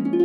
Hey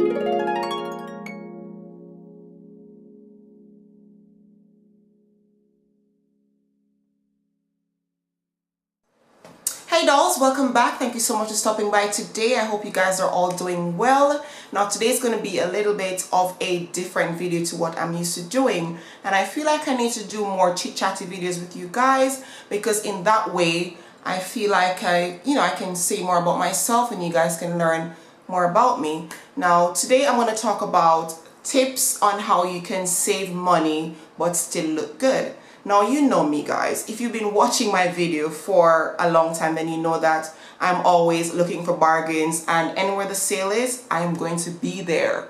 dolls, welcome back. Thank you so much for stopping by today. I hope you guys are all doing well. Now today's going to be a little bit of a different video to what I'm used to doing, and I feel like I need to do more chit-chatty videos with you guys, because in that way I feel like I can say more about myself and you guys can learn more about me. Now today I'm going to talk about tips on how you can save money but still look good. Now you know me guys, if you've been watching my video for a long time, then you know that I'm always looking for bargains, and anywhere the sale is, I'm going to be there.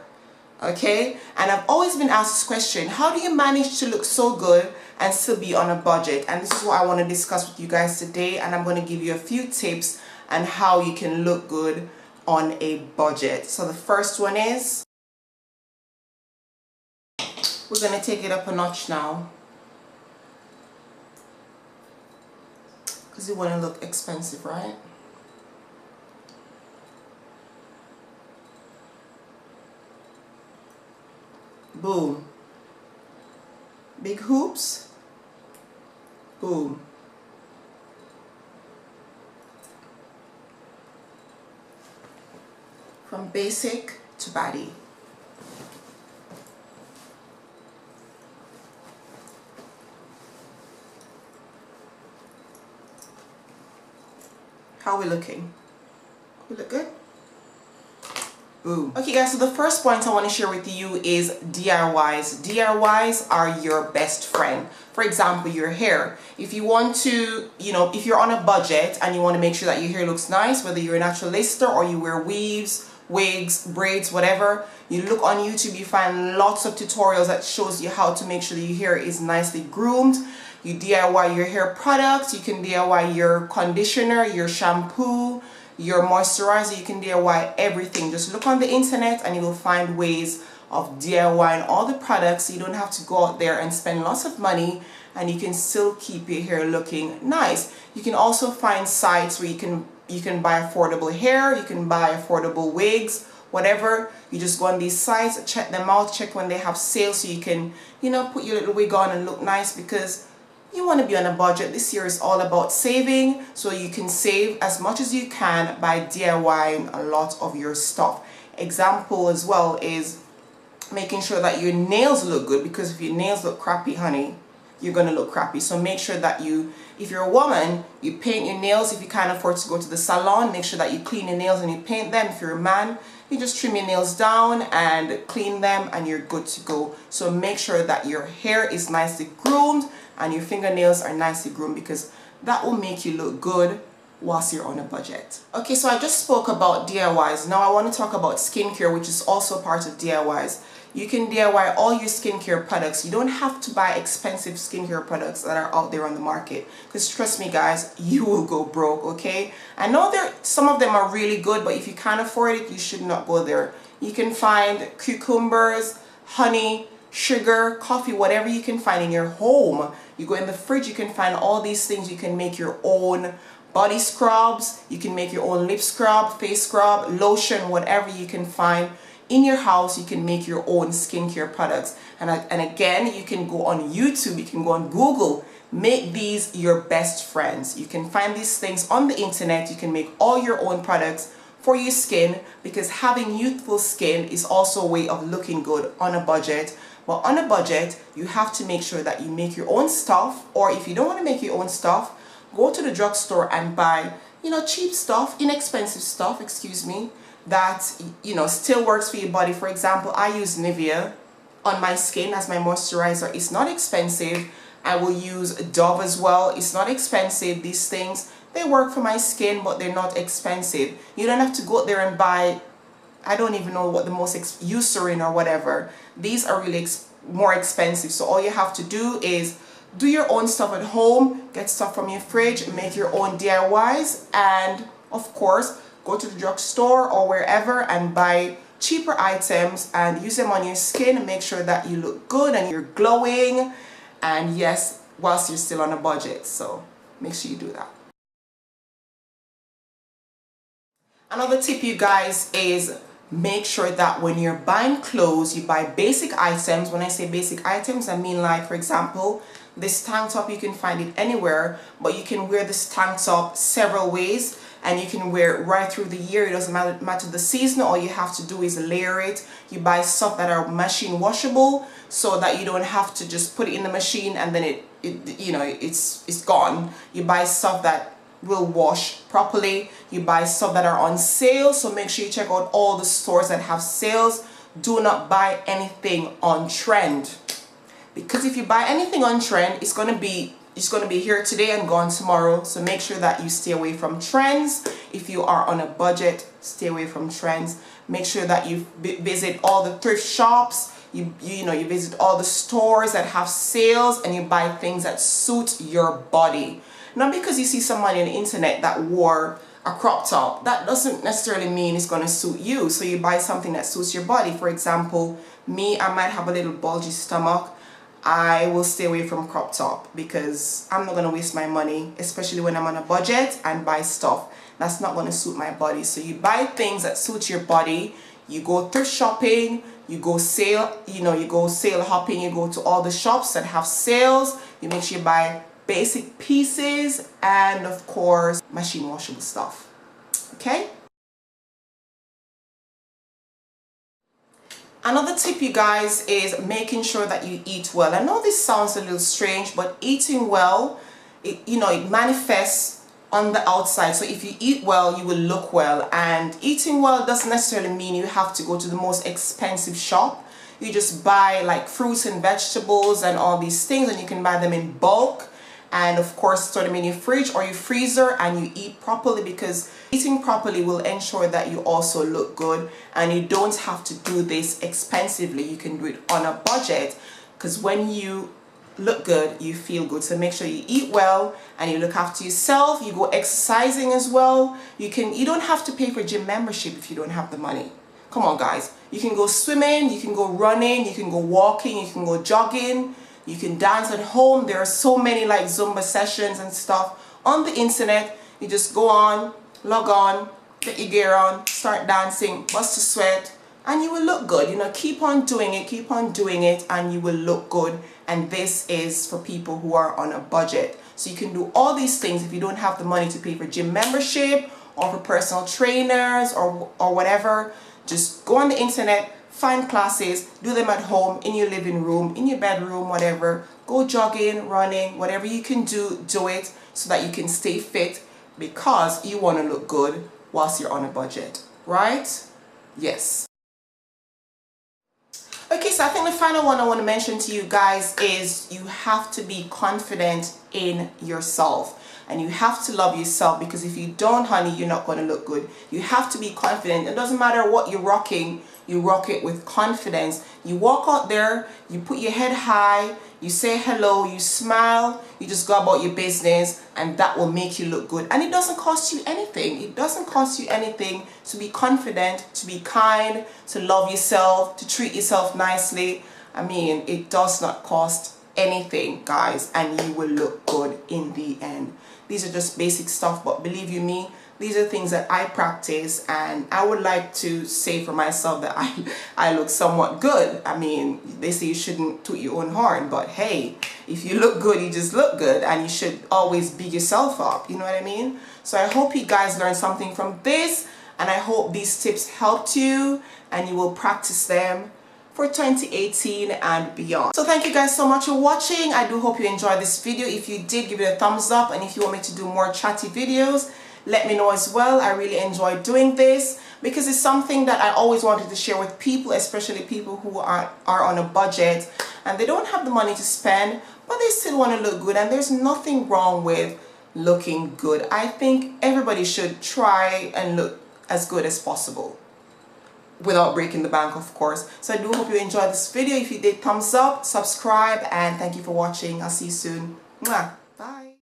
Okay? And I've always been asked this question, how do you manage to look so good and still be on a budget? And this is what I want to discuss with you guys today, and I'm going to give you a few tips on how you can look good on a budget. So the first one is, we're going to take it up a notch now, because you want to look expensive, right? Boom. Big hoops. Boom. From basic to baddie. How are we looking? We look good? Boom. Okay guys, so the first point I want to share with you is DIYs. DIYs are your best friend. For example, your hair. If you want to, if you're on a budget and you want to make sure that your hair looks nice, whether you're a naturalista or you wear weaves, wigs, braids, whatever, you look on YouTube, you find lots of tutorials that shows you how to make sure that your hair is nicely groomed. You DIY your hair products, you can DIY your conditioner, your shampoo, your moisturizer, you can DIY everything. Just look on the internet and you will find ways of DIYing all the products, so you don't have to go out there and spend lots of money, and you can still keep your hair looking nice. You can also find sites where you can buy affordable hair, you can buy affordable wigs, whatever. You just go on these sites, check them out, check when they have sales, so you can, put your little wig on and look nice, because you want to be on a budget. This year is all about saving, so you can save as much as you can by DIYing a lot of your stuff. Example as well is making sure that your nails look good, because if your nails look crappy, honey, you're going to look crappy. So make sure that if you're a woman, you paint your nails. If you can't afford to go to the salon, make sure that you clean your nails and you paint them. If you're a man, you just trim your nails down and clean them and you're good to go. So make sure that your hair is nicely groomed and your fingernails are nicely groomed, because that will make you look good whilst you're on a budget. Okay, so I just spoke about DIYs. Now I want to talk about skincare, which is also part of DIYs. You can DIY all your skincare products. You don't have to buy expensive skincare products that are out there on the market, because trust me guys, you will go broke, okay? I know some of them are really good, but if you can't afford it, you should not go there. You can find cucumbers, honey, sugar, coffee, whatever you can find in your home. You go in the fridge, you can find all these things. You can make your own body scrubs, you can make your own lip scrub, face scrub, lotion, whatever you can find in your house. You can make your own skincare products. And again, you can go on YouTube, you can go on Google, make these your best friends. You can find these things on the internet. You can make all your own products for your skin, because having youthful skin is also a way of looking good on a budget. But on a budget, you have to make sure that you make your own stuff, or if you don't want to make your own stuff, go to the drugstore and buy, cheap stuff, inexpensive stuff, excuse me, that, still works for your body. For example, I use Nivea on my skin as my moisturizer. It's not expensive. I will use Dove as well. It's not expensive. These things, they work for my skin, but they're not expensive. You don't have to go there and buy, I don't even know what the most Eucerin or whatever. These are really more expensive. So all you have to do is do your own stuff at home, get stuff from your fridge, make your own DIYs, and of course, go to the drugstore or wherever and buy cheaper items and use them on your skin and make sure that you look good and you're glowing, and yes, whilst you're still on a budget. So make sure you do that. Another tip, you guys, is make sure that when you're buying clothes, you buy basic items. When I say basic items, I mean, like, for example, this tank top, you can find it anywhere, but you can wear this tank top several ways, and you can wear it right through the year. It doesn't matter the season. All you have to do is layer it. You buy stuff that are machine washable, so that you don't have to just put it in the machine and then it's gone. You buy stuff that will wash properly. You buy stuff that are on sale, so make sure you check out all the stores that have sales. Do not buy anything on trend, because if you buy anything on trend, it's going to be here today and gone tomorrow. So make sure that you stay away from trends. If you are on a budget, stay away from trends. Make sure that you visit all the thrift shops. You visit all the stores that have sales, and you buy things that suit your body. Not because you see somebody on the internet that wore a crop top, that doesn't necessarily mean it's going to suit you. So you buy something that suits your body. For example, me, I might have a little bulgy stomach. I will stay away from crop top because I'm not going to waste my money, especially when I'm on a budget, and buy stuff that's not going to suit my body. So you buy things that suit your body. You go thrift shopping, you go sale hopping, you go to all the shops that have sales. You make sure you buy basic pieces, and of course machine washable stuff. Okay, another tip, you guys, is making sure that you eat well. I know this sounds a little strange, but eating well, it manifests on the outside. So if you eat well, you will look well. And eating well doesn't necessarily mean you have to go to the most expensive shop. You just buy like fruits and vegetables and all these things, and you can buy them in bulk. And of course, store them in your fridge or your freezer, and you eat properly, because eating properly will ensure that you also look good, and you don't have to do this expensively. You can do it on a budget, because when you look good, you feel good. So make sure you eat well and you look after yourself. You go exercising as well. You don't have to pay for gym membership if you don't have the money. Come on, guys. You can go swimming, you can go running, you can go walking, you can go jogging. You can dance at home. There are so many like Zumba sessions and stuff on the internet. You just go on, log on, get your gear on, start dancing, bust a sweat, and you will look good. Keep on doing it, and you will look good. And this is for people who are on a budget. So you can do all these things if you don't have the money to pay for gym membership or for personal trainers or whatever. Just go on the internet, find classes, do them at home, in your living room, in your bedroom, whatever. Go jogging, running, whatever you can do, do it so that you can stay fit, because you want to look good whilst you're on a budget, right? Yes. Okay, so I think the final one I want to mention to you guys is you have to be confident in yourself. And you have to love yourself, because if you don't, honey, you're not going to look good. You have to be confident. It doesn't matter what you're rocking, you rock it with confidence. You walk out there, you put your head high, you say hello, you smile, you just go about your business, and that will make you look good. And it doesn't cost you anything. It doesn't cost you anything to be confident, to be kind, to love yourself, to treat yourself nicely. I mean, it does not cost anything, guys, and you will look good in the end. These are just basic stuff, but believe you me, these are things that I practice, and I would like to say for myself that I look somewhat good. I mean, they say you shouldn't toot your own horn, but hey, if you look good, you just look good, and you should always beat yourself up, you know what I mean? So I hope you guys learned something from this, and I hope these tips helped you, and you will practice them for 2018 and beyond. So thank you guys so much for watching. I do hope you enjoyed this video. If you did, give it a thumbs up, and if you want me to do more chatty videos, let me know as well. I really enjoy doing this because it's something that I always wanted to share with people, especially people who are on a budget and they don't have the money to spend, but they still want to look good. And there's nothing wrong with looking good. I think everybody should try and look as good as possible, without breaking the bank, of course. So I do hope you enjoyed this video. If you did, thumbs up, subscribe, and thank you for watching. I'll see you soon. Mwah. Bye.